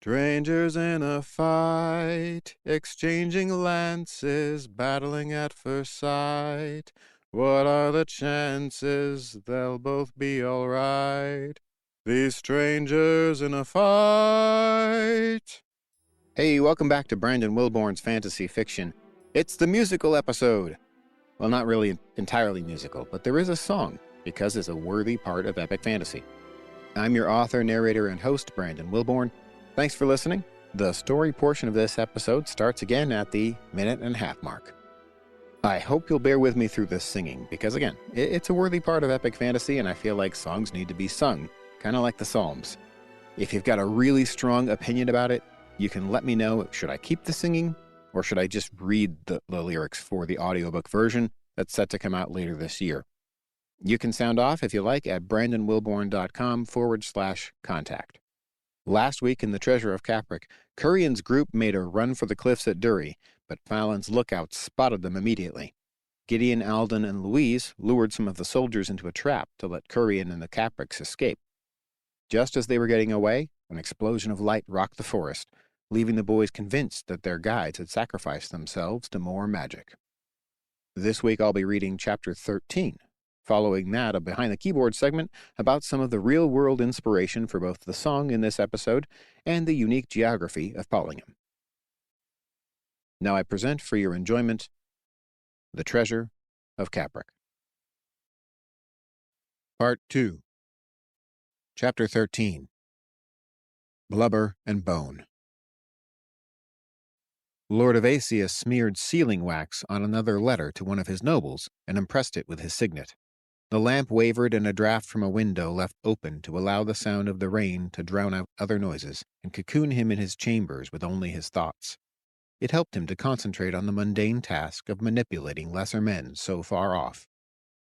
Strangers in a fight, exchanging lances, battling at first sight. What are the chances they'll both be all right? These strangers in a fight. Hey, welcome back to Brandon Wilborn's Fantasy Fiction. It's the musical episode. Well, not really entirely musical, but there is a song, because it's a worthy part of epic fantasy. I'm your author, narrator, and host, Brandon Wilborn. Thanks for listening. The story portion of this episode starts again at the minute-and-a-half mark. I hope you'll bear with me through this singing, because again, it's a worthy part of epic fantasy, and I feel like songs need to be sung, kind of like the Psalms. If you've got a really strong opinion about it, you can let me know, should I keep the singing, or should I just read the lyrics for the audiobook version that's set to come out later this year? You can sound off if you like at brandonwilborn.com/contact. Last week in The Treasure of Capric, Curian's group made a run for the cliffs at Dury, but Fallon's lookouts spotted them immediately. Gideon, Alden, and Louise lured some of the soldiers into a trap to let Curian and the Caprics escape. Just as they were getting away, an explosion of light rocked the forest, leaving the boys convinced that their guides had sacrificed themselves to more magic. This week I'll be reading Chapter 13. Following that, a behind-the-keyboard segment about some of the real-world inspiration for both the song in this episode and the unique geography of Pollingham. Now I present for your enjoyment The Treasure of Capric. Part 2. Chapter 13. Blubber and Bone. Lord Evasius smeared sealing wax on another letter to one of his nobles and impressed it with his signet. The lamp wavered and a draught from a window left open to allow the sound of the rain to drown out other noises and cocoon him in his chambers with only his thoughts. It helped him to concentrate on the mundane task of manipulating lesser men so far off.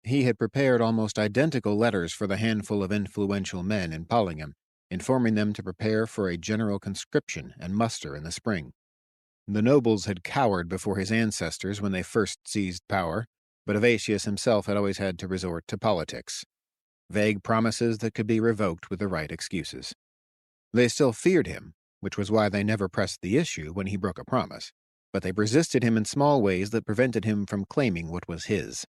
He had prepared almost identical letters for the handful of influential men in Pollingham, informing them to prepare for a general conscription and muster in the spring. The nobles had cowered before his ancestors when they first seized power, but Evasius himself had always had to resort to politics. Vague promises that could be revoked with the right excuses. They still feared him, which was why they never pressed the issue when he broke a promise, but they resisted him in small ways that prevented him from claiming what was his.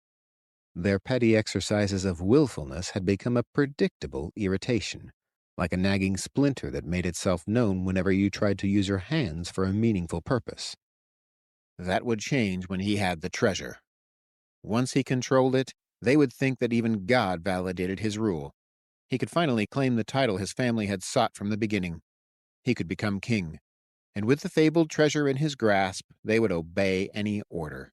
Their petty exercises of willfulness had become a predictable irritation, like a nagging splinter that made itself known whenever you tried to use your hands for a meaningful purpose. That would change when he had the treasure. Once he controlled it, they would think that even God validated his rule. He could finally claim the title his family had sought from the beginning. He could become king, and with the fabled treasure in his grasp, they would obey any order.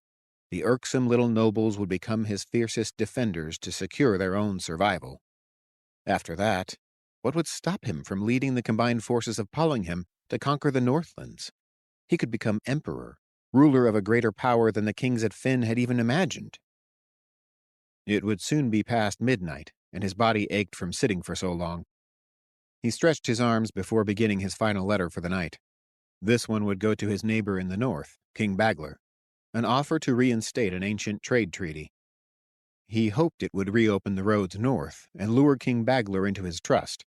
The irksome little nobles would become his fiercest defenders to secure their own survival. After that, what would stop him from leading the combined forces of Pollingham to conquer the Northlands? He could become emperor, ruler of a greater power than the kings at Fynn had even imagined. It would soon be past midnight, and his body ached from sitting for so long. He stretched his arms before beginning his final letter for the night. This one would go to his neighbor in the north, King Bagler, an offer to reinstate an ancient trade treaty. He hoped it would reopen the roads north and lure King Bagler into his trust.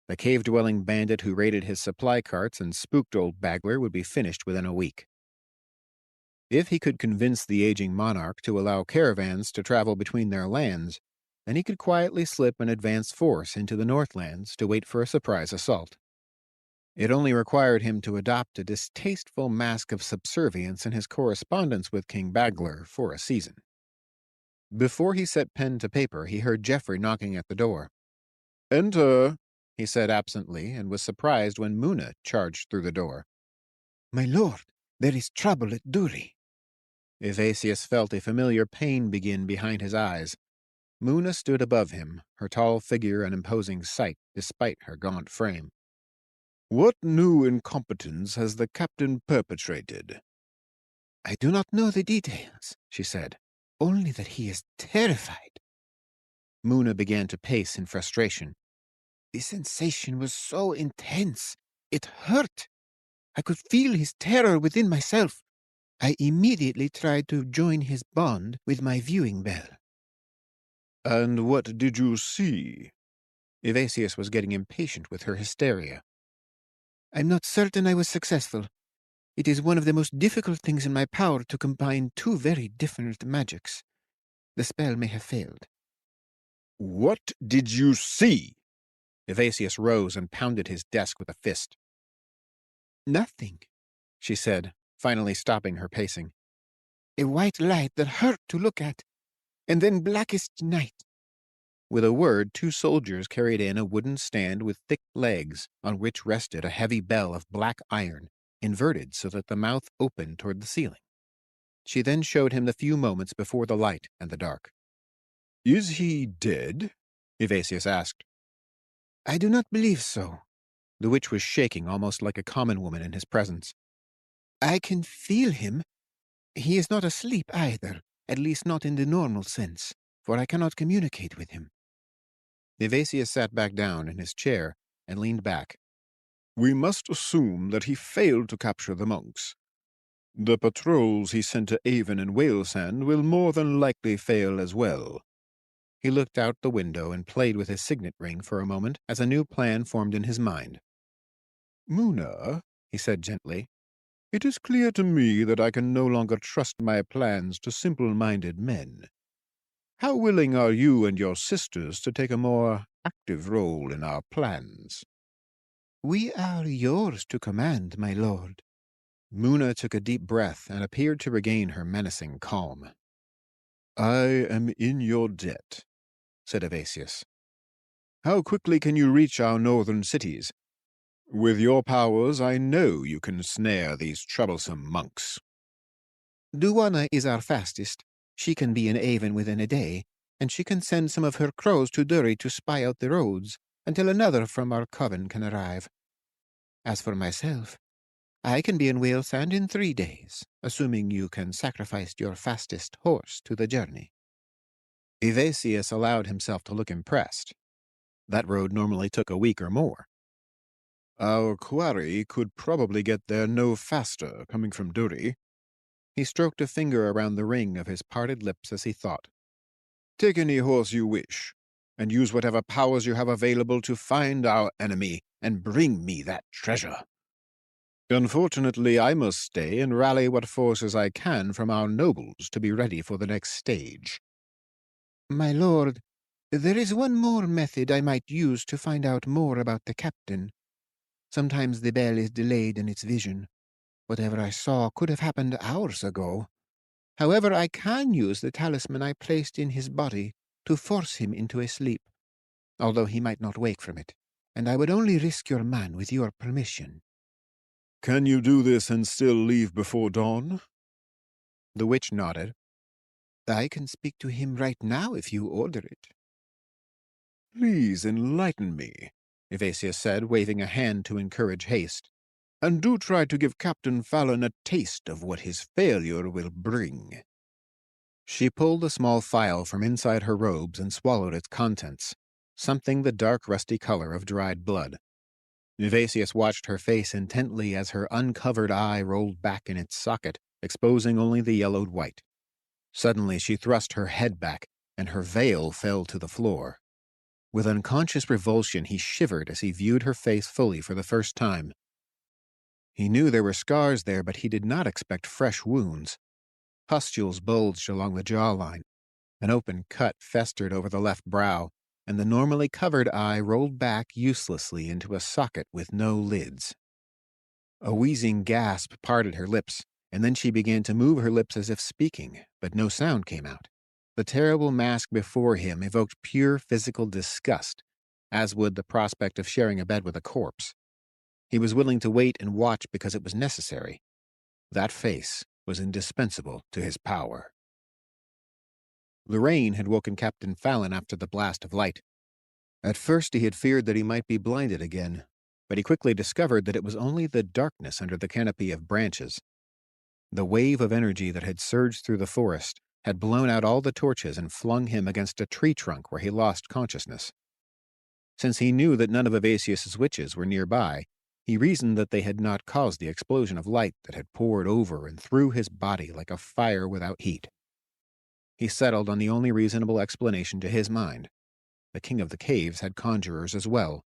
The cave-dwelling bandit who raided his supply carts and spooked old Bagler would be finished within a week. If he could convince the aging monarch to allow caravans to travel between their lands, then he could quietly slip an advance force into the Northlands to wait for a surprise assault. It only required him to adopt a distasteful mask of subservience in his correspondence with King Bagler for a season. Before he set pen to paper, he heard Geoffrey knocking at the door. "Enter," he said absently, and was surprised when Mouna charged through the door. "My lord, there is trouble at Dury." Evasius felt a familiar pain begin behind his eyes. Mouna stood above him, her tall figure an imposing sight despite her gaunt frame. "What new incompetence has the captain perpetrated?" "I do not know the details," she said, "only that he is terrified." Mouna began to pace in frustration. "The sensation was so intense. It hurt. I could feel his terror within myself. I immediately tried to join his bond with my viewing bell." "And what did you see?" Evasius was getting impatient with her hysteria. I'm not certain I was successful. It is one of the most difficult things in my power to combine two very different magics. The spell may have failed. What did you see? Evasius rose and pounded his desk with a fist. Nothing, She said, finally stopping her pacing. a white light that hurt to look at, and then blackest night. With a word, two soldiers carried in a wooden stand with thick legs on which rested a heavy bell of black iron, inverted so that the mouth opened toward the ceiling. She then showed him the few moments before the light and the dark. Is he dead? Evasius asked. I do not believe so. The witch was shaking almost like a common woman in his presence. I can feel him. He is not asleep either, at least not in the normal sense, for I cannot communicate with him. Evasius sat back down in his chair and leaned back. We must assume that he failed to capture the monks. The patrols he sent to Avon and Whalesand will more than likely fail as well. He looked out the window and played with his signet ring for a moment as a new plan formed in his mind. Mouna, He said gently, it is clear to me that I can no longer trust my plans to simple-minded men. How willing are you and your sisters to take a more active role in our plans? We are yours to command, my lord. Mouna took a deep breath and appeared to regain her menacing calm. I am in your debt, said Evasius. How quickly can you reach our northern cities? With your powers, I know you can snare these troublesome monks. Duana is our fastest. She can be in Avon within a day, and she can send some of her crows to Durry to spy out the roads until another from our coven can arrive. As for myself, I can be in Whalesand in 3 days, assuming you can sacrifice your fastest horse to the journey. Evasius allowed himself to look impressed. That road normally took a week or more. Our quarry could probably get there no faster coming from Durry. He stroked a finger around the ring of his parted lips as he thought. Take any horse you wish, and use whatever powers you have available to find our enemy and bring me that treasure. Unfortunately, I must stay and rally what forces I can from our nobles to be ready for the next stage. My lord, there is one more method I might use to find out more about the captain. Sometimes the bell is delayed in its vision. Whatever I saw could have happened hours ago. However, I can use the talisman I placed in his body to force him into a sleep, although he might not wake from it, and I would only risk your man with your permission. Can you do this and still leave before dawn? The witch nodded. I can speak to him right now if you order it. Please enlighten me, Evasius said, waving a hand to encourage haste. And do try to give Captain Fallon a taste of what his failure will bring. She pulled a small phial from inside her robes and swallowed its contents, something the dark rusty color of dried blood. Evasius watched her face intently as her uncovered eye rolled back in its socket, exposing only the yellowed white. Suddenly she thrust her head back, and her veil fell to the floor. With unconscious revulsion he shivered as he viewed her face fully for the first time. He knew there were scars there, but he did not expect fresh wounds. Pustules bulged along the jawline. An open cut festered over the left brow, and the normally covered eye rolled back uselessly into a socket with no lids. A wheezing gasp parted her lips, and then she began to move her lips as if speaking, but no sound came out. The terrible mask before him evoked pure physical disgust, as would the prospect of sharing a bed with a corpse. He was willing to wait and watch because it was necessary. That face was indispensable to his power. The rain had woken Captain Fallon after the blast of light. At first he had feared that he might be blinded again, but he quickly discovered that it was only the darkness under the canopy of branches. The wave of energy that had surged through the forest had blown out all the torches and flung him against a tree trunk where he lost consciousness. Since he knew that none of Evasius's witches were nearby, he reasoned that they had not caused the explosion of light that had poured over and through his body like a fire without heat. He settled on the only reasonable explanation to his mind. The king of the caves had conjurers as well,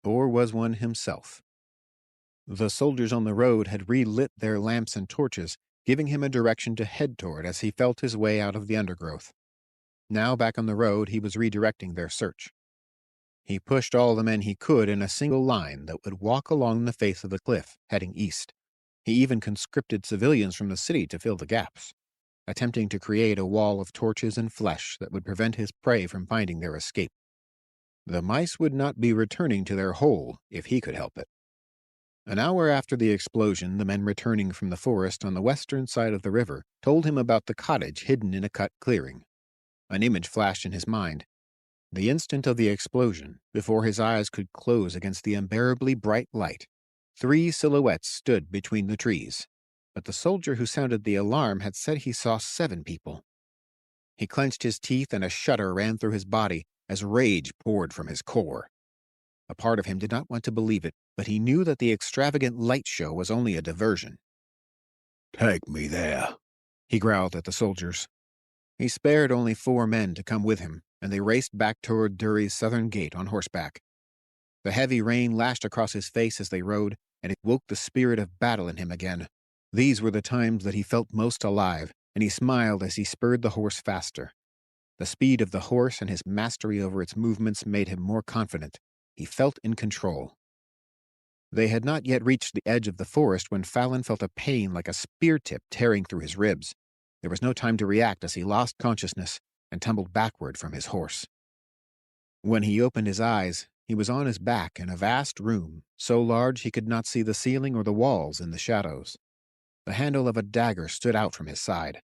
or was one himself. The soldiers on the road had relit their lamps and torches, giving him a direction to head toward as he felt his way out of the undergrowth. Now back on the road, he was redirecting their search. He pushed all the men he could in a single line that would walk along the face of the cliff, heading east. He even conscripted civilians from the city to fill the gaps, attempting to create a wall of torches and flesh that would prevent his prey from finding their escape. The mice would not be returning to their hole if he could help it. An hour after the explosion, the men returning from the forest on the western side of the river told him about the cottage hidden in a cut clearing. An image flashed in his mind. The instant of the explosion, before his eyes could close against the unbearably bright light, 3 silhouettes stood between the trees, but the soldier who sounded the alarm had said he saw 7 people. He clenched his teeth and a shudder ran through his body as rage poured from his core. A part of him did not want to believe it, but he knew that the extravagant light show was only a diversion. "Take me there," he growled at the soldiers. He spared only 4 men to come with him, and they raced back toward Dury's southern gate on horseback. The heavy rain lashed across his face as they rode, and it woke the spirit of battle in him again. These were the times that he felt most alive, and he smiled as he spurred the horse faster. The speed of the horse and his mastery over its movements made him more confident. He felt in control. They had not yet reached the edge of the forest when Fallon felt a pain like a spear tip tearing through his ribs. There was no time to react as he lost consciousness and tumbled backward from his horse. When he opened his eyes, he was on his back in a vast room, so large he could not see the ceiling or the walls in the shadows. The handle of a dagger stood out from his side.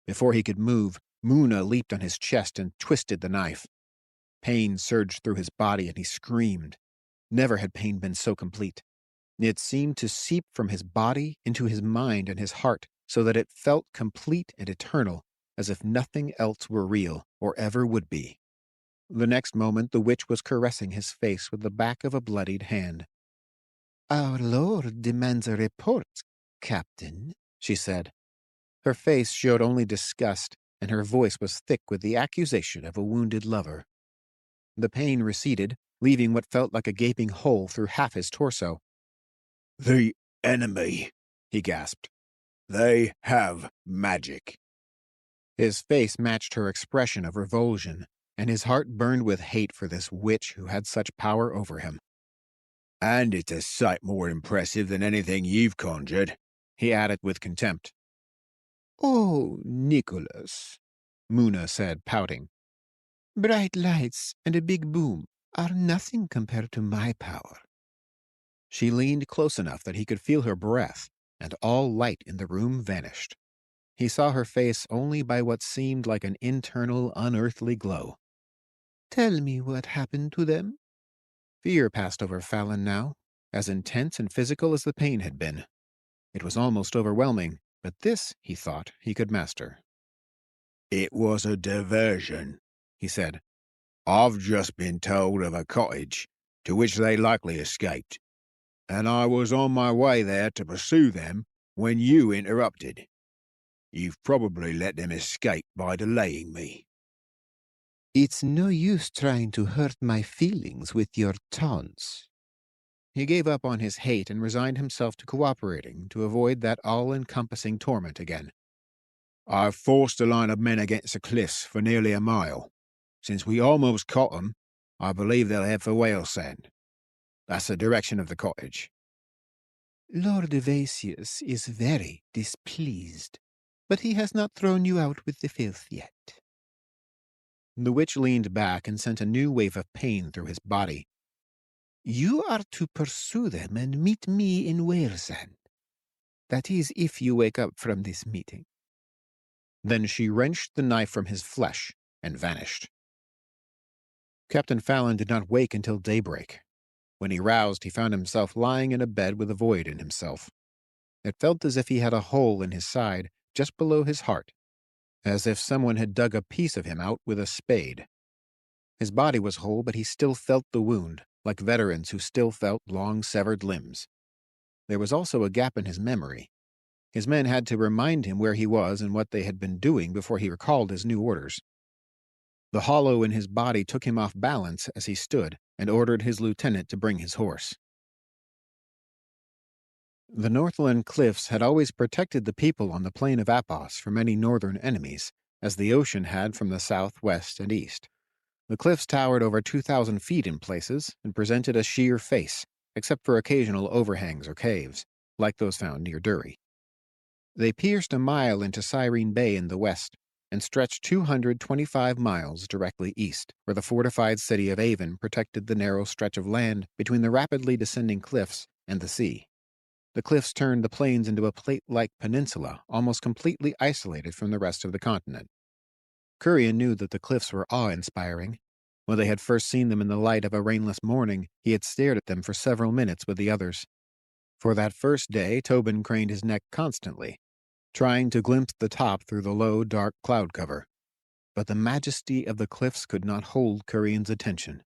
Before he could move, Mouna leaped on his chest and twisted the knife. Pain surged through his body and he screamed. Never had pain been so complete. It seemed to seep from his body into his mind and his heart, so that it felt complete and eternal, as if nothing else were real or ever would be. The next moment the witch was caressing his face with the back of a bloodied hand. "Our lord demands a report, Captain," she said. Her face showed only disgust, and her voice was thick with the accusation of a wounded lover. The pain receded, leaving what felt like a gaping hole through half his torso. "The enemy," he gasped. "They have magic." His face matched her expression of revulsion, and his heart burned with hate for this witch who had such power over him. "And it's a sight more impressive than anything you've conjured," he added with contempt. "Oh, Nicholas," Mouna said, pouting. "Bright lights and a big boom are nothing compared to my power." She leaned close enough that he could feel her breath, and all light in the room vanished. He saw her face only by what seemed like an internal, unearthly glow. "Tell me what happened to them." Fear passed over Fallon now, as intense and physical as the pain had been. It was almost overwhelming, but this, he thought, he could master. "It was a diversion," he said. "I've just been told of a cottage to which they likely escaped, and I was on my way there to pursue them when you interrupted. You've probably let them escape by delaying me." "It's no use trying to hurt my feelings with your taunts." He gave up on his hate and resigned himself to cooperating to avoid that all-encompassing torment again. "I've forced a line of men against the cliffs for nearly a mile. Since we almost caught them, I believe they'll head for Whalesand. That's the direction of the cottage." "Lord Evasius is very displeased, but he has not thrown you out with the filth yet." The witch leaned back and sent a new wave of pain through his body. "You are to pursue them and meet me in Whalesand. That is, if you wake up from this meeting." Then she wrenched the knife from his flesh and vanished. Captain Fallon did not wake until daybreak. When he roused, he found himself lying in a bed with a void in himself. It felt as if he had a hole in his side, just below his heart, as if someone had dug a piece of him out with a spade. His body was whole, but he still felt the wound, like veterans who still felt long-severed limbs. There was also a gap in his memory. His men had to remind him where he was and what they had been doing before he recalled his new orders. The hollow in his body took him off balance as he stood and ordered his lieutenant to bring his horse. The Northland cliffs had always protected the people on the plain of Apos from any northern enemies, as the ocean had from the south, west, and east. The cliffs towered over 2,000 feet in places and presented a sheer face, except for occasional overhangs or caves, like those found near Dury. They pierced a mile into Cyrene Bay in the west and stretched 225 miles directly east, where the fortified city of Avon protected the narrow stretch of land between the rapidly descending cliffs and the sea. The cliffs turned the plains into a plate-like peninsula, almost completely isolated from the rest of the continent. Curian knew that the cliffs were awe-inspiring. When they had first seen them in the light of a rainless morning, he had stared at them for several minutes with the others. For that first day, Tobin craned his neck constantly, trying to glimpse the top through the low, dark cloud cover. But the majesty of the cliffs could not hold Curian's attention.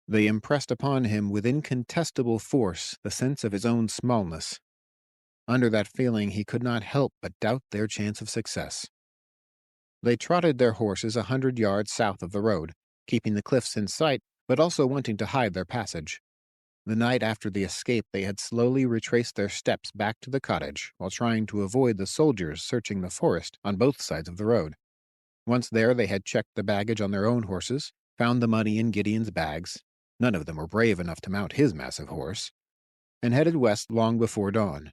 They impressed upon him with incontestable force the sense of his own smallness. Under that feeling, he could not help but doubt their chance of success. They trotted their horses 100 yards south of the road, keeping the cliffs in sight, but also wanting to hide their passage. The night after the escape, they had slowly retraced their steps back to the cottage while trying to avoid the soldiers searching the forest on both sides of the road. Once there, they had checked the baggage on their own horses, found the money in Gideon's bags — none of them were brave enough to mount his massive horse — and headed west long before dawn.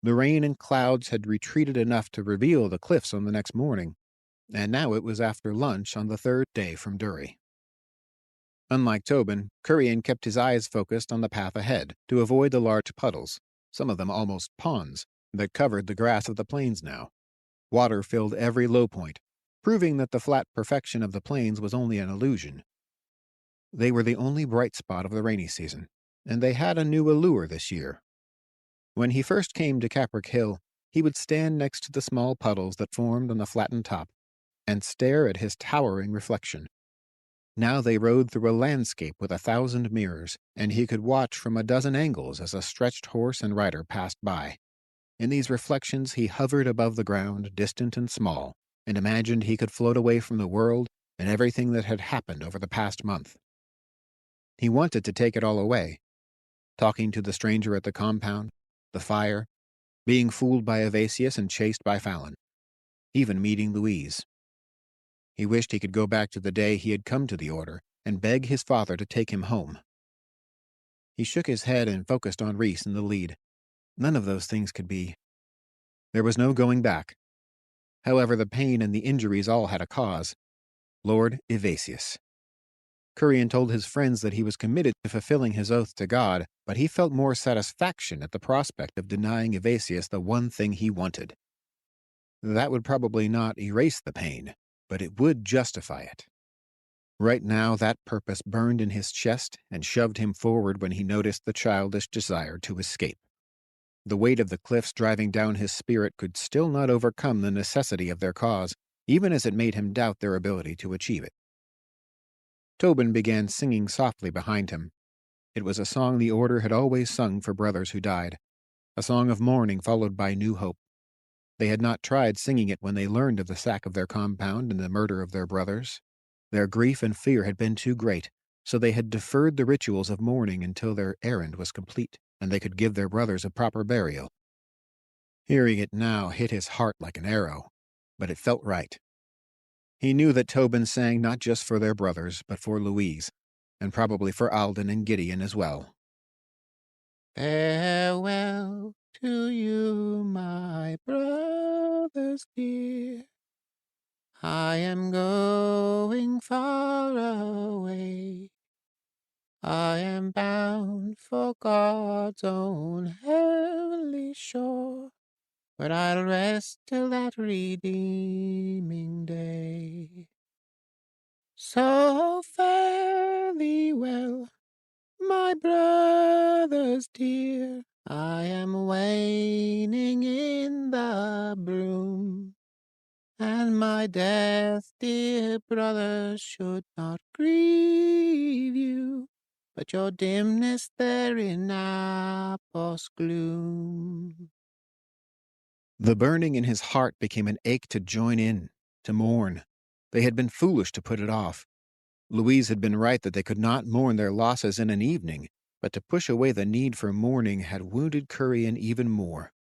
The rain and clouds had retreated enough to reveal the cliffs on the next morning, and now it was after lunch on the third day from Dury. Unlike Tobin, Curian kept his eyes focused on the path ahead to avoid the large puddles, some of them almost ponds, that covered the grass of the plains now. Water filled every low point, proving that the flat perfection of the plains was only an illusion. They were the only bright spot of the rainy season, and they had a new allure this year. When he first came to Capric Hill, he would stand next to the small puddles that formed on the flattened top and stare at his towering reflection. Now they rode through a landscape with 1,000 mirrors, and he could watch from a dozen angles as a stretched horse and rider passed by. In these reflections he hovered above the ground, distant and small, and imagined he could float away from the world and everything that had happened over the past month. He wanted to take it all away. Talking to the stranger at the compound, the fire, being fooled by Evasius and chased by Fallon, even meeting Louise. He wished he could go back to the day he had come to the Order and beg his father to take him home. He shook his head and focused on Rhys in the lead. None of those things could be. There was no going back. However, the pain and the injuries all had a cause: Lord Evasius. Curian told his friends that he was committed to fulfilling his oath to God, but he felt more satisfaction at the prospect of denying Evasius the one thing he wanted. That would probably not erase the pain, but it would justify it. Right now, that purpose burned in his chest and shoved him forward when he noticed the childish desire to escape. The weight of the cliffs driving down his spirit could still not overcome the necessity of their cause, even as it made him doubt their ability to achieve it. Tobin began singing softly behind him. It was a song the Order had always sung for brothers who died, a song of mourning followed by new hope. They had not tried singing it when they learned of the sack of their compound and the murder of their brothers. Their grief and fear had been too great, so they had deferred the rituals of mourning until their errand was complete, and they could give their brothers a proper burial. Hearing it now hit his heart like an arrow, but it felt right. He knew that Tobin sang not just for their brothers, but for Louise, and probably for Alden and Gideon as well. Farewell to you, my brothers dear. I am going far away. I am bound for God's own heavenly shore, where I'll rest till that redeeming day. So fare thee well, my brothers dear. I am waning in the broom, and my death, dear brothers, should not grieve you, but your dimness there in Apos gloom. The burning in his heart became an ache to join in, to mourn. They had been foolish to put it off. Louise had been right that they could not mourn their losses in an evening, but to push away the need for mourning had wounded Curian even more.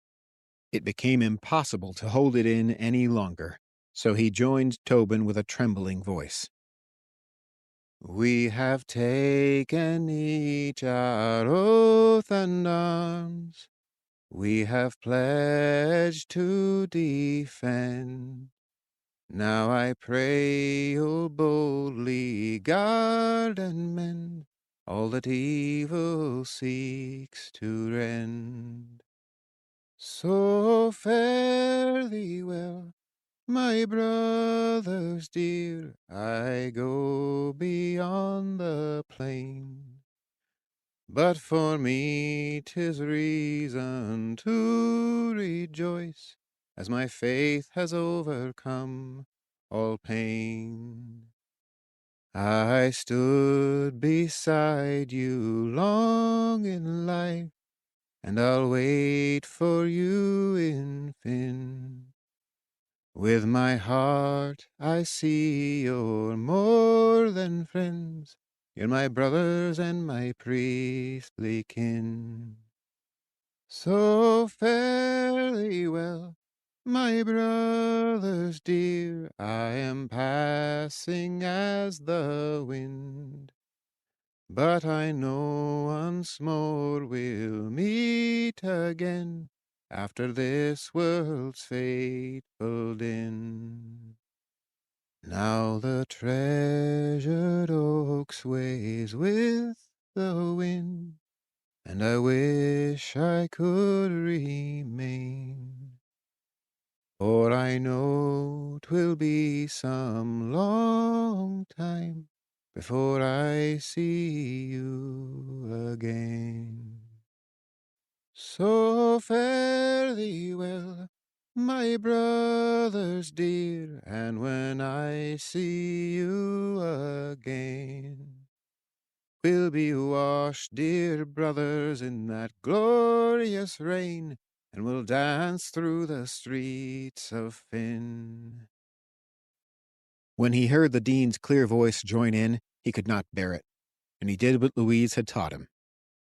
It became impossible to hold it in any longer, so he joined Tobin with a trembling voice. "We have taken each our oath and arms. We have pledged to defend. Now I pray you'll boldly guard and mend all that evil seeks to rend. So fare thee well, my brothers dear, I go beyond the plain. But for me 'tis reason to rejoice, as my faith has overcome all pain. I stood beside you long in life, and I'll wait for you in Finn. With my heart I see you're more than friends, you're my brothers and my priestly kin. So fare thee well, my brothers dear, I am passing as the wind. But I know once more we'll meet again, after this world's fateful din. Now the treasured oak sways with the wind, and I wish I could remain, for I know 'twill be some long time before I see you again. So fare thee well, my brothers dear, and when I see you again, we'll be washed, dear brothers, in that glorious rain, and we'll dance through the streets of Finn. When he heard the dean's clear voice join in, he could not bear it, and he did what Louise had taught him.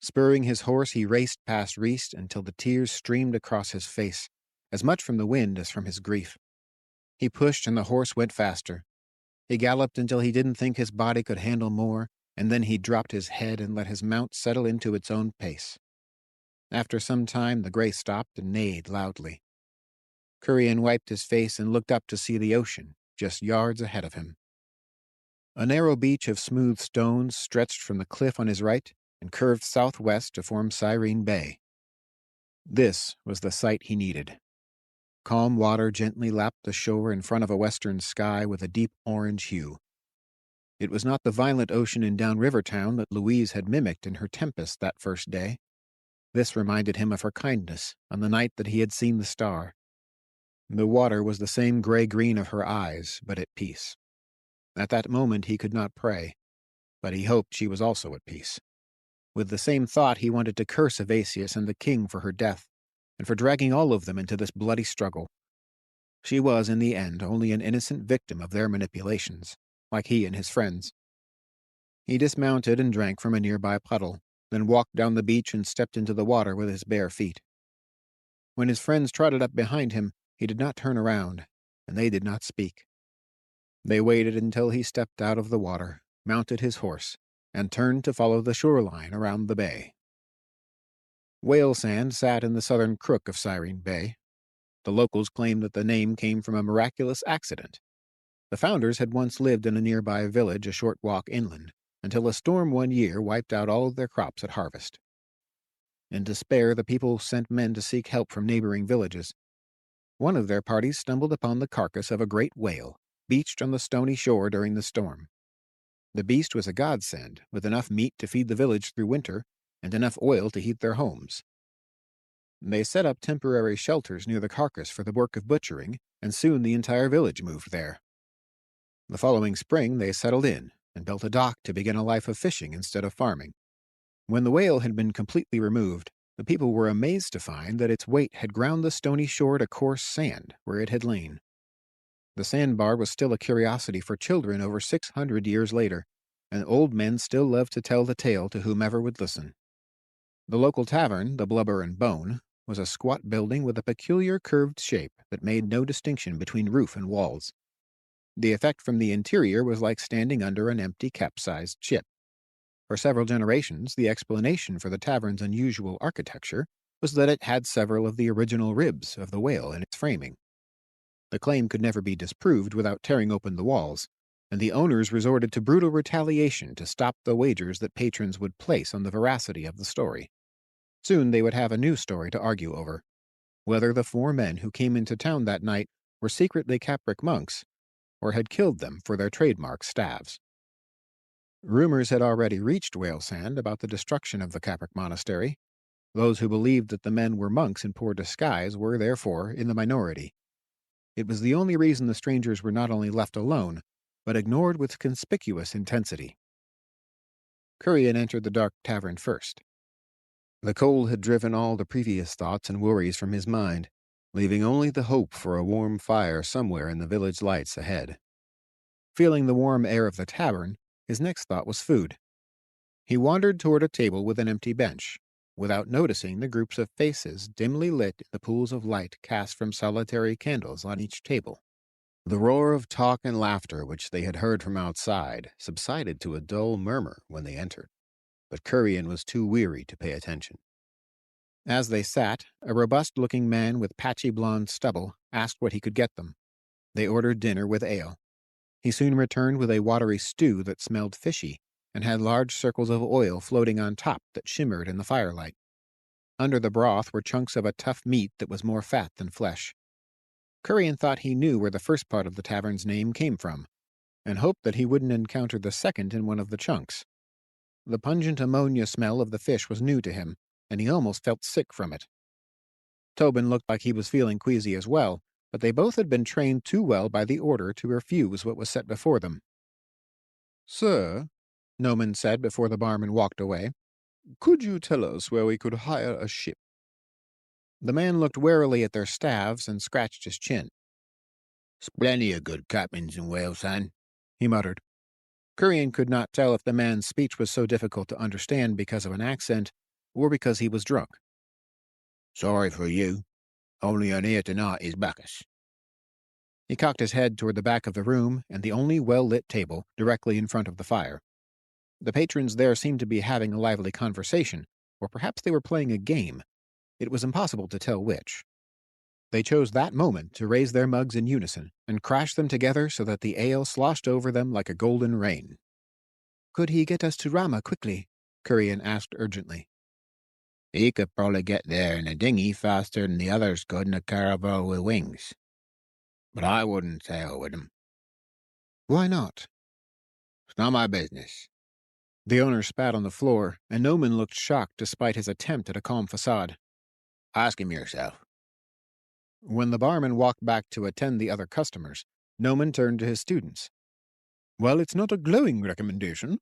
Spurring his horse, he raced past Reist until the tears streamed across his face, as much from the wind as from his grief. He pushed, and the horse went faster. He galloped until he didn't think his body could handle more, and then he dropped his head and let his mount settle into its own pace. After some time, the gray stopped and neighed loudly. Curian wiped his face and looked up to see the ocean, just yards ahead of him. A narrow beach of smooth stones stretched from the cliff on his right and curved southwest to form Cyrene Bay. This was the sight he needed. Calm water gently lapped the shore in front of a western sky with a deep orange hue. It was not the violent ocean in Downriver Town that Louise had mimicked in her Tempest that first day. This reminded him of her kindness on the night that he had seen the star. The water was the same gray-green of her eyes, but at peace. At that moment he could not pray, but he hoped she was also at peace. With the same thought he wanted to curse Evasius and the king for her death, and for dragging all of them into this bloody struggle. She was, in the end, only an innocent victim of their manipulations, like he and his friends. He dismounted and drank from a nearby puddle, then walked down the beach and stepped into the water with his bare feet. When his friends trotted up behind him, he did not turn around, and they did not speak. They waited until he stepped out of the water, mounted his horse, and turned to follow the shoreline around the bay. Whalesand sat in the southern crook of Cyrene Bay. The locals claimed that the name came from a miraculous accident. The founders had once lived in a nearby village a short walk inland, until a storm one year wiped out all of their crops at harvest. In despair, the people sent men to seek help from neighboring villages. One of their parties stumbled upon the carcass of a great whale, beached on the stony shore during the storm. The beast was a godsend, with enough meat to feed the village through winter, and enough oil to heat their homes. They set up temporary shelters near the carcass for the work of butchering, and soon the entire village moved there. The following spring they settled in, and built a dock to begin a life of fishing instead of farming. When the whale had been completely removed, the people were amazed to find that its weight had ground the stony shore to coarse sand where it had lain. The sandbar was still a curiosity for children over 600 years later, and old men still loved to tell the tale to whomever would listen. The local tavern, the Blubber and Bone, was a squat building with a peculiar curved shape that made no distinction between roof and walls. The effect from the interior was like standing under an empty capsized ship. For several generations, the explanation for the tavern's unusual architecture was that it had several of the original ribs of the whale in its framing. The claim could never be disproved without tearing open the walls, and the owners resorted to brutal retaliation to stop the wagers that patrons would place on the veracity of the story. Soon they would have a new story to argue over: whether the 4 men who came into town that night were secretly Capric monks, or had killed them for their trademark staves. Rumors had already reached Whalesand about the destruction of the Capric monastery. Those who believed that the men were monks in poor disguise were, therefore, in the minority. It was the only reason the strangers were not only left alone, but ignored with conspicuous intensity. Curian entered the dark tavern first. The cold had driven all the previous thoughts and worries from his mind, leaving only the hope for a warm fire somewhere in the village lights ahead. Feeling the warm air of the tavern, his next thought was food. He wandered toward a table with an empty bench, without noticing the groups of faces dimly lit in the pools of light cast from solitary candles on each table. The roar of talk and laughter which they had heard from outside subsided to a dull murmur when they entered, but Curian was too weary to pay attention. As they sat, a robust-looking man with patchy blonde stubble asked what he could get them. They ordered dinner with ale. He soon returned with a watery stew that smelled fishy and had large circles of oil floating on top that shimmered in the firelight. Under the broth were chunks of a tough meat that was more fat than flesh. Curian thought he knew where the first part of the tavern's name came from, and hoped that he wouldn't encounter the second in one of the chunks. The pungent ammonia smell of the fish was new to him, and he almost felt sick from it. Tobin looked like he was feeling queasy as well, but they both had been trained too well by the order to refuse what was set before them. "Sir," Noman said before the barman walked away, "could you tell us where we could hire a ship?" The man looked warily at their staves and scratched his chin. "There's plenty of good captains in Whalesand," he muttered. Curian could not tell if the man's speech was so difficult to understand because of an accent or because he was drunk. "Sorry for you. Only on here tonight is Bacchus." He cocked his head toward the back of the room and the only well-lit table directly in front of the fire. The patrons there seemed to be having a lively conversation, or perhaps they were playing a game. It was impossible to tell which. They chose that moment to raise their mugs in unison and crash them together so that the ale sloshed over them like a golden rain. "Could he get us to Rama quickly?" Curian asked urgently. "He could probably get there in a dinghy faster than the others could in a caravel with wings. But I wouldn't sail with him." "Why not?" "It's not my business." The owner spat on the floor, and Noman looked shocked despite his attempt at a calm facade. "Ask him yourself." When the barman walked back to attend the other customers, Noman turned to his students. "Well, it's not a glowing recommendation.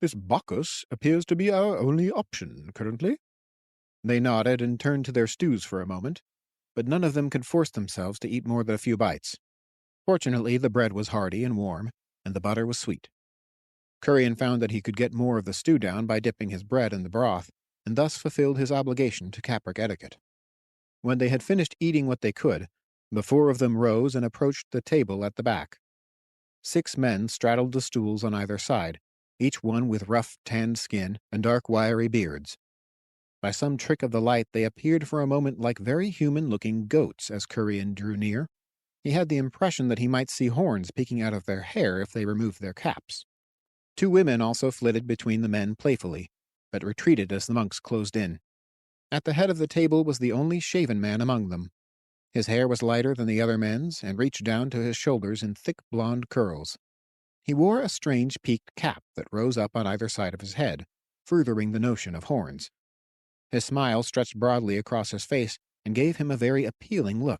This Bacchus appears to be our only option currently." They nodded and turned to their stews for a moment, but none of them could force themselves to eat more than a few bites. Fortunately, the bread was hearty and warm, and the butter was sweet. Curian found that he could get more of the stew down by dipping his bread in the broth, and thus fulfilled his obligation to Capric etiquette. When they had finished eating what they could, the 4 of them rose and approached the table at the back. 6 men straddled the stools on either side, each one with rough, tanned skin and dark, wiry beards. By some trick of the light, they appeared for a moment like very human-looking goats as Curian drew near. He had the impression that he might see horns peeking out of their hair if they removed their caps. 2 women also flitted between the men playfully, but retreated as the monks closed in. At the head of the table was the only shaven man among them. His hair was lighter than the other men's and reached down to his shoulders in thick blonde curls. He wore a strange peaked cap that rose up on either side of his head, furthering the notion of horns. His smile stretched broadly across his face and gave him a very appealing look,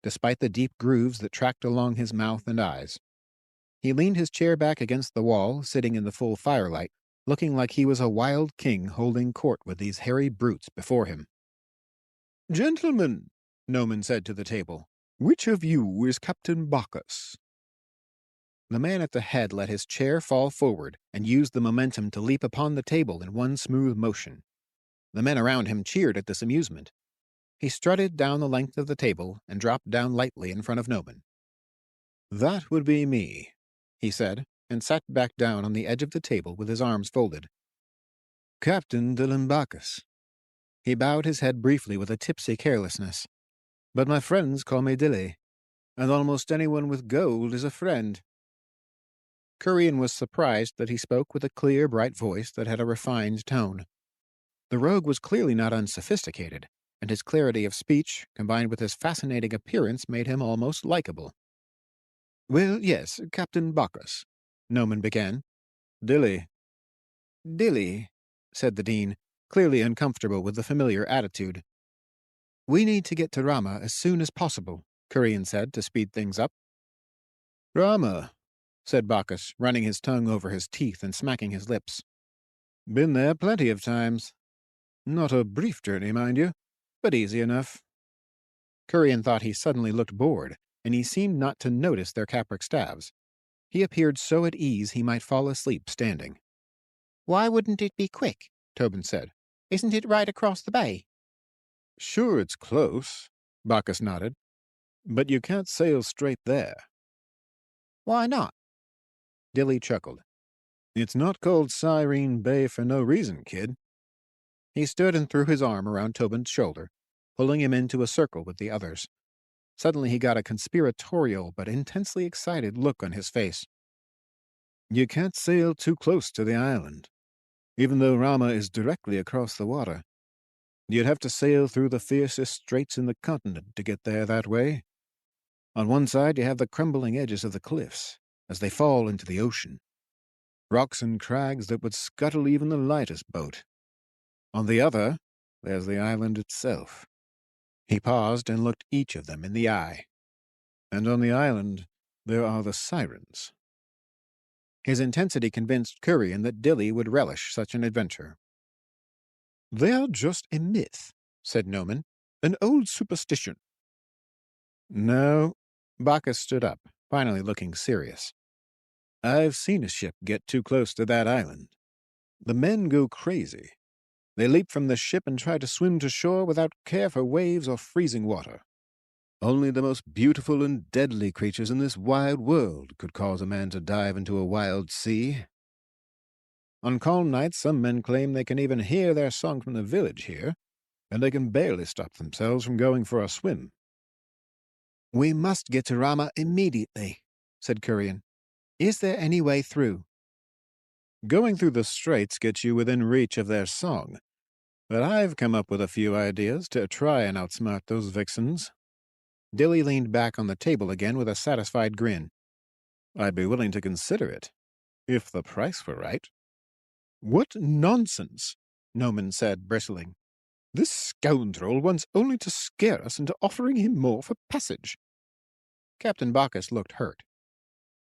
despite the deep grooves that tracked along his mouth and eyes. He leaned his chair back against the wall, sitting in the full firelight, looking like he was a wild king holding court with these hairy brutes before him. "Gentlemen," Noman said to the table, "which of you is Captain Bacchus?" The man at the head let his chair fall forward and used the momentum to leap upon the table in one smooth motion. The men around him cheered at this amusement. He strutted down the length of the table and dropped down lightly in front of Noman. "That would be me," he said, and sat back down on the edge of the table with his arms folded. "Captain Bacchus." He bowed his head briefly with a tipsy carelessness. "But my friends call me Dilly, and almost anyone with gold is a friend." Curian was surprised that he spoke with a clear, bright voice that had a refined tone. The rogue was clearly not unsophisticated, and his clarity of speech, combined with his fascinating appearance, made him almost likable. "Well, yes, Captain Bacchus," Noman began. "Dilly." "Dilly," said the dean, clearly uncomfortable with the familiar attitude. "We need to get to Rama as soon as possible," Curian said to speed things up. "Rama," said Bacchus, running his tongue over his teeth and smacking his lips. "Been there plenty of times. Not a brief journey, mind you, but easy enough." Curian thought he suddenly looked bored, and he seemed not to notice their Capric staves. He appeared so at ease he might fall asleep standing. "Why wouldn't it be quick?" Tobin said. "Isn't it right across the bay?" "Sure it's close," Bacchus nodded. "But you can't sail straight there." "Why not?" Dilly chuckled. "It's not called Cyrene Bay for no reason, kid." He stood and threw his arm around Tobin's shoulder, pulling him into a circle with the others. Suddenly he got a conspiratorial but intensely excited look on his face. "You can't sail too close to the island, even though Rama is directly across the water. You'd have to sail through the fiercest straits in the continent to get there that way. On one side you have the crumbling edges of the cliffs, as they fall into the ocean. Rocks and crags that would scuttle even the lightest boat. On the other, there's the island itself." He paused and looked each of them in the eye. "And on the island, there are the sirens." His intensity convinced Curian that Dilly would relish such an adventure. "They're just a myth," said Noman. "An old superstition." "No." Bacchus stood up, finally looking serious. "I've seen a ship get too close to that island. The men go crazy. They leap from the ship and try to swim to shore without care for waves or freezing water. Only the most beautiful and deadly creatures in this wide world could cause a man to dive into a wild sea. On calm nights some men claim they can even hear their song from the village here, and they can barely stop themselves from going for a swim." "We must get to Rama immediately," said Curian. "Is there any way through?" "Going through the straits gets you within reach of their song, but I've come up with a few ideas to try and outsmart those vixens." Dilly leaned back on the table again with a satisfied grin. "I'd be willing to consider it, if the price were right." "What nonsense!" Noman said, bristling. "This scoundrel wants only to scare us into offering him more for passage." Captain Bacchus looked hurt.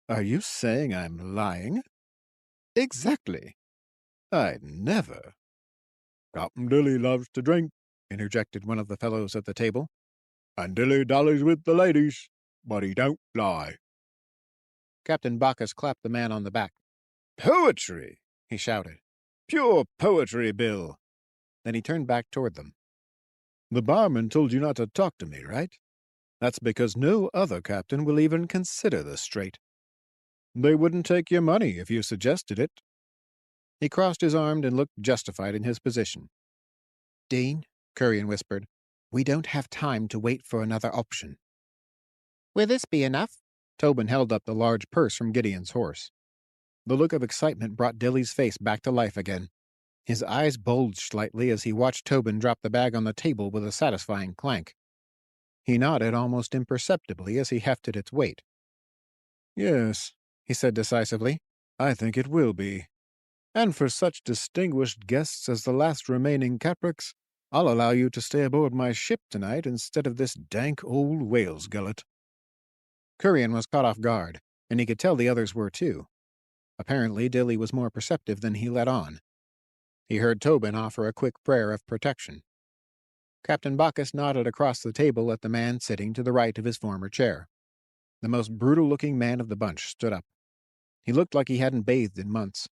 "Are you saying I'm lying?" "Exactly." "I'd never." "Captain Dilly loves to drink," interjected one of the fellows at the table. "And Dilly dallies with the ladies, but he don't lie." Captain Bacchus clapped the man on the back. "Poetry!" he shouted. "Pure poetry, Bill." Then he turned back toward them. "The barman told you not to talk to me, right? That's because no other captain will even consider the strait. They wouldn't take your money if you suggested it." He crossed his arms and looked justified in his position. "Dean," Curian whispered, "we don't have time to wait for another option." "Will this be enough?" Tobin held up the large purse from Gideon's horse. The look of excitement brought Dilly's face back to life again. His eyes bulged slightly as he watched Tobin drop the bag on the table with a satisfying clank. He nodded almost imperceptibly as he hefted its weight. "Yes," he said decisively, "I think it will be. And for such distinguished guests as the last remaining Caprics, I'll allow you to stay aboard my ship tonight instead of this dank old whale's gullet." Curian was caught off guard, and he could tell the others were too. Apparently Dilly was more perceptive than he let on. He heard Tobin offer a quick prayer of protection. Captain Bacchus nodded across the table at the man sitting to the right of his former chair. The most brutal-looking man of the bunch stood up. He looked like he hadn't bathed in months.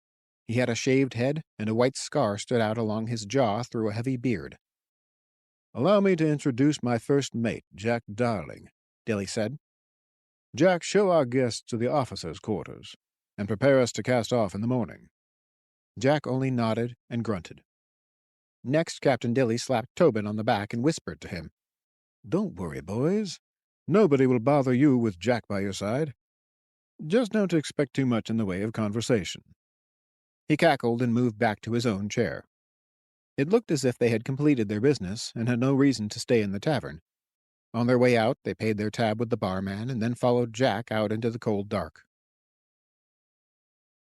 He had a shaved head, and a white scar stood out along his jaw through a heavy beard. "Allow me to introduce my first mate, Jack Darling," Dilly said. "Jack, show our guests to the officers' quarters, and prepare us to cast off in the morning." Jack only nodded and grunted. Next, Captain Dilly slapped Tobin on the back and whispered to him, "Don't worry, boys. Nobody will bother you with Jack by your side. Just don't expect too much in the way of conversation." He cackled and moved back to his own chair. It looked as if they had completed their business and had no reason to stay in the tavern. On their way out, they paid their tab with the barman and then followed Jack out into the cold dark.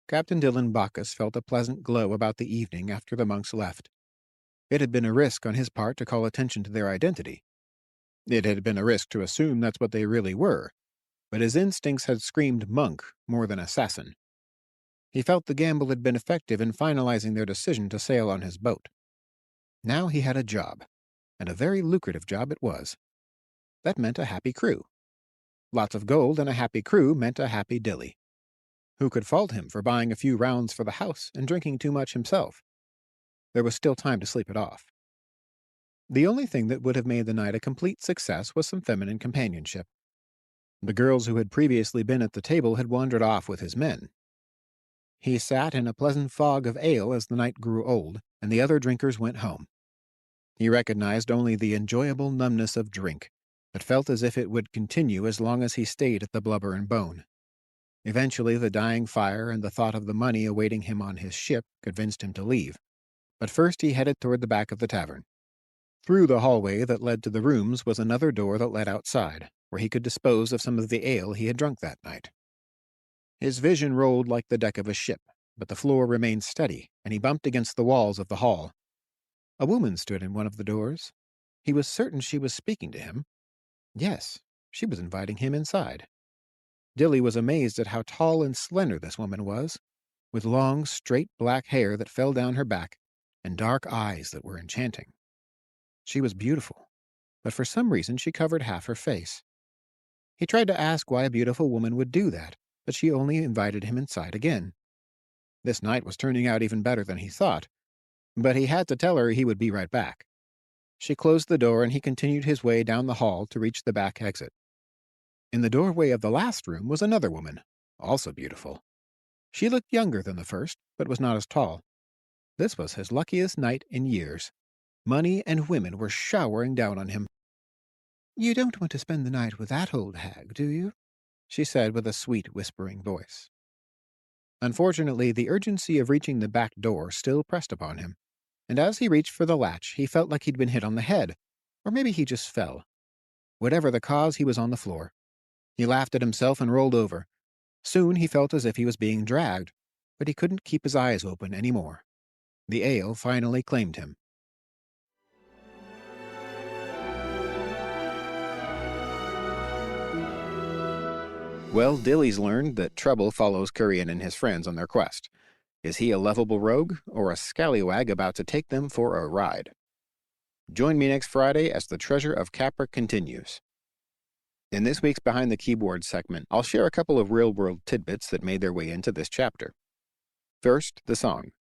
Captain Dylan Bacchus felt a pleasant glow about the evening after the monks left. It had been a risk on his part to call attention to their identity. It had been a risk to assume that's what they really were, but his instincts had screamed monk more than assassin. He felt the gamble had been effective in finalizing their decision to sail on his boat. Now he had a job, and a very lucrative job it was. That meant a happy crew. Lots of gold and a happy crew meant a happy Dilly. Who could fault him for buying a few rounds for the house and drinking too much himself? There was still time to sleep it off. The only thing that would have made the night a complete success was some feminine companionship. The girls who had previously been at the table had wandered off with his men. He sat in a pleasant fog of ale as the night grew old, and the other drinkers went home. He recognized only the enjoyable numbness of drink, but felt as if it would continue as long as he stayed at the Blubber and Bone. Eventually the dying fire and the thought of the money awaiting him on his ship convinced him to leave. But first he headed toward the back of the tavern. Through the hallway that led to the rooms was another door that led outside, where he could dispose of some of the ale he had drunk that night. His vision rolled like the deck of a ship, but the floor remained steady, and he bumped against the walls of the hall. A woman stood in one of the doors. He was certain she was speaking to him. Yes, she was inviting him inside. Dilly was amazed at how tall and slender this woman was, with long, straight black hair that fell down her back, and dark eyes that were enchanting. She was beautiful, but for some reason she covered half her face. He tried to ask why a beautiful woman would do that, but she only invited him inside again. This night was turning out even better than he thought, but he had to tell her he would be right back. She closed the door and he continued his way down the hall to reach the back exit. In the doorway of the last room was another woman, also beautiful. She looked younger than the first, but was not as tall. This was his luckiest night in years. Money and women were showering down on him. "You don't want to spend the night with that old hag, do you?" she said with a sweet, whispering voice. Unfortunately, the urgency of reaching the back door still pressed upon him, and as he reached for the latch, he felt like he'd been hit on the head, or maybe he just fell. Whatever the cause, he was on the floor. He laughed at himself and rolled over. Soon he felt as if he was being dragged, but he couldn't keep his eyes open any more. The ale finally claimed him. Well, Dilly's learned that trouble follows Currian and his friends on their quest. Is he a lovable rogue, or a scallywag about to take them for a ride? Join me next Friday as the treasure of Capric continues. In this week's Behind the Keyboard segment, I'll share a couple of real-world tidbits that made their way into this chapter. First, the song.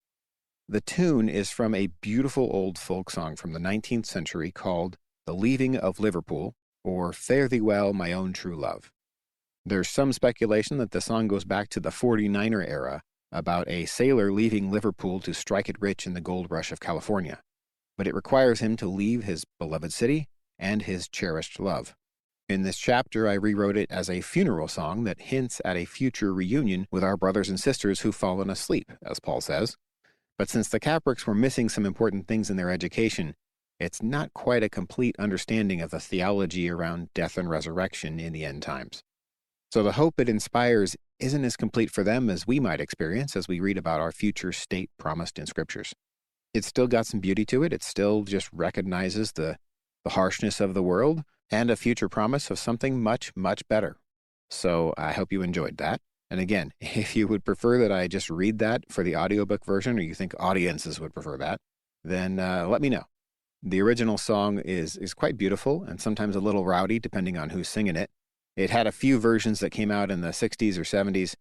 The tune is from a beautiful old folk song from the 19th century called The Leaving of Liverpool, or Fare Thee Well, My Own True Love. There's some speculation that the song goes back to the 49er era, about a sailor leaving Liverpool to strike it rich in the gold rush of California. But it requires him to leave his beloved city and his cherished love. In this chapter, I rewrote it as a funeral song that hints at a future reunion with our brothers and sisters who've fallen asleep, as Paul says. But since the Caprics were missing some important things in their education, it's not quite a complete understanding of the theology around death and resurrection in the end times. So the hope it inspires isn't as complete for them as we might experience as we read about our future state promised in scriptures. It's still got some beauty to it. It still just recognizes the harshness of the world and a future promise of something much, much better. So I hope you enjoyed that. And again, if you would prefer that I just read that for the audiobook version, or you think audiences would prefer that, then let me know. The original song is quite beautiful and sometimes a little rowdy depending on who's singing it. It had a few versions that came out in the 60s or 70s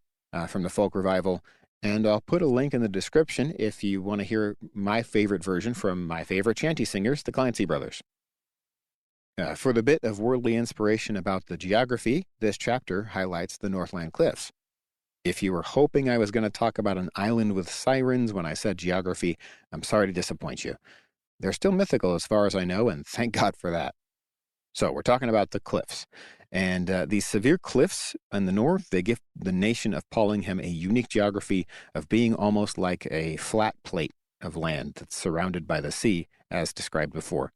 from the folk revival, And I'll put a link in the description if you want to hear my favorite version from my favorite chanty singers, the Clancy Brothers. For the bit of worldly inspiration about the geography, this chapter highlights the Northland Cliffs. If you were hoping I was going to talk about an island with sirens when I said geography, I'm sorry to disappoint you. They're still mythical as far as I know, and thank God for that. So we're talking about the cliffs. And these severe cliffs in the north, they give the nation of Pallingham a unique geography of being almost like a flat plate of land that's surrounded by the sea, as described before.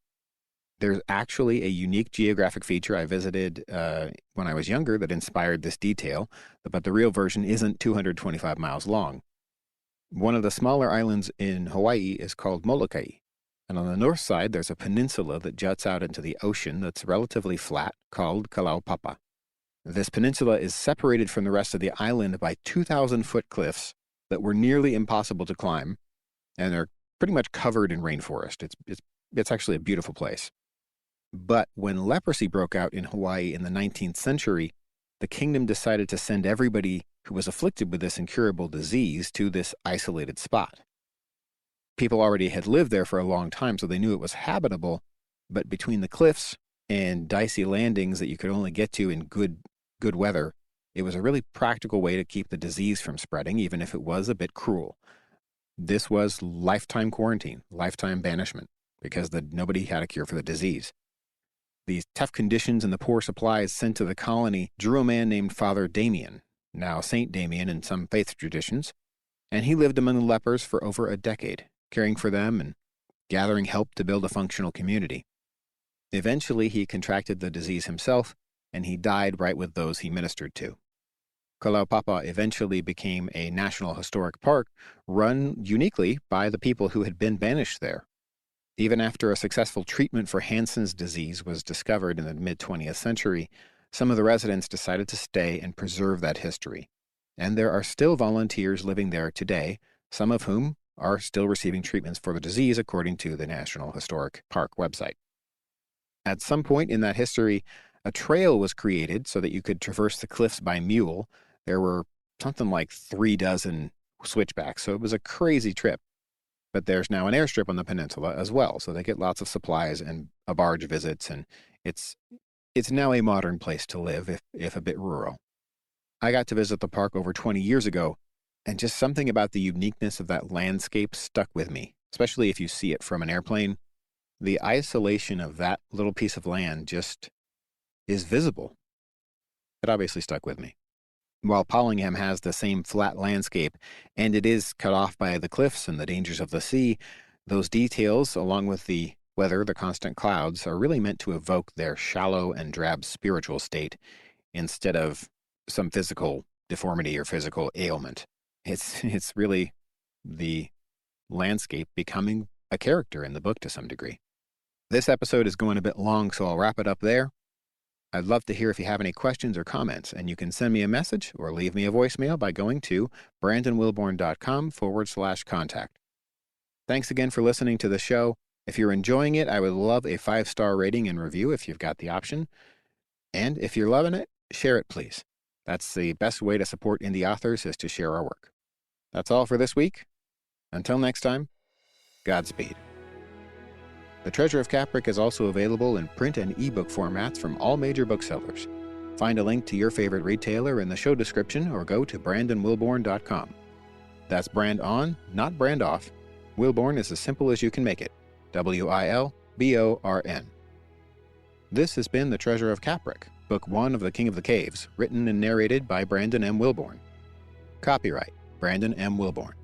There's actually a unique geographic feature I visited when I was younger that inspired this detail, but the real version isn't 225 miles long. One of the smaller islands in Hawaii is called Molokai, and on the north side there's a peninsula that juts out into the ocean that's relatively flat called Kalaupapa. This peninsula is separated from the rest of the island by 2,000-foot cliffs that were nearly impossible to climb, and they're pretty much covered in rainforest. It's actually a beautiful place. But when leprosy broke out in Hawaii in the 19th century, the kingdom decided to send everybody who was afflicted with this incurable disease to this isolated spot. People already had lived there for a long time, so they knew it was habitable, but between the cliffs and dicey landings that you could only get to in good weather, it was a really practical way to keep the disease from spreading, even if it was a bit cruel. This was lifetime quarantine, lifetime banishment, because nobody had a cure for the disease. These tough conditions and the poor supplies sent to the colony drew a man named Father Damien, now Saint Damien in some faith traditions, and he lived among the lepers for over a decade, caring for them and gathering help to build a functional community. Eventually, he contracted the disease himself, and he died right with those he ministered to. Kalaupapa eventually became a National Historic Park run uniquely by the people who had been banished there. Even after a successful treatment for Hansen's disease was discovered in the mid-20th century, some of the residents decided to stay and preserve that history. And there are still volunteers living there today, some of whom are still receiving treatments for the disease according to the National Historic Park website. At some point in that history, a trail was created so that you could traverse the cliffs by mule. There were something like 36 switchbacks, so it was a crazy trip. But there's now an airstrip on the peninsula as well, so they get lots of supplies and a barge visits, and it's now a modern place to live, if a bit rural. I got to visit the park over 20 years ago, and just something about the uniqueness of that landscape stuck with me, especially if you see it from an airplane. The isolation of that little piece of land just is visible. It obviously stuck with me. While Pallingham has the same flat landscape, and it is cut off by the cliffs and the dangers of the sea, those details, along with the weather, the constant clouds, are really meant to evoke their shallow and drab spiritual state instead of some physical deformity or physical ailment. It's really the landscape becoming a character in the book to some degree. This episode is going a bit long, so I'll wrap it up there. I'd love to hear if you have any questions or comments, and you can send me a message or leave me a voicemail by going to brandonwilborn.com/contact. Thanks again for listening to the show. If you're enjoying it, I would love a 5-star rating and review if you've got the option. And if you're loving it, share it, please. That's the best way to support indie authors, is to share our work. That's all for this week. Until next time, Godspeed. The Treasure of Capric is also available in print and ebook formats from all major booksellers. Find a link to your favorite retailer in the show description or go to brandonwilborn.com. That's brand on, not brand off. Wilborn is as simple as you can make it. Wilborn. This has been The Treasure of Capric, Book 1 of The King of the Caves, written and narrated by Brandon M. Wilborn. Copyright Brandon M. Wilborn.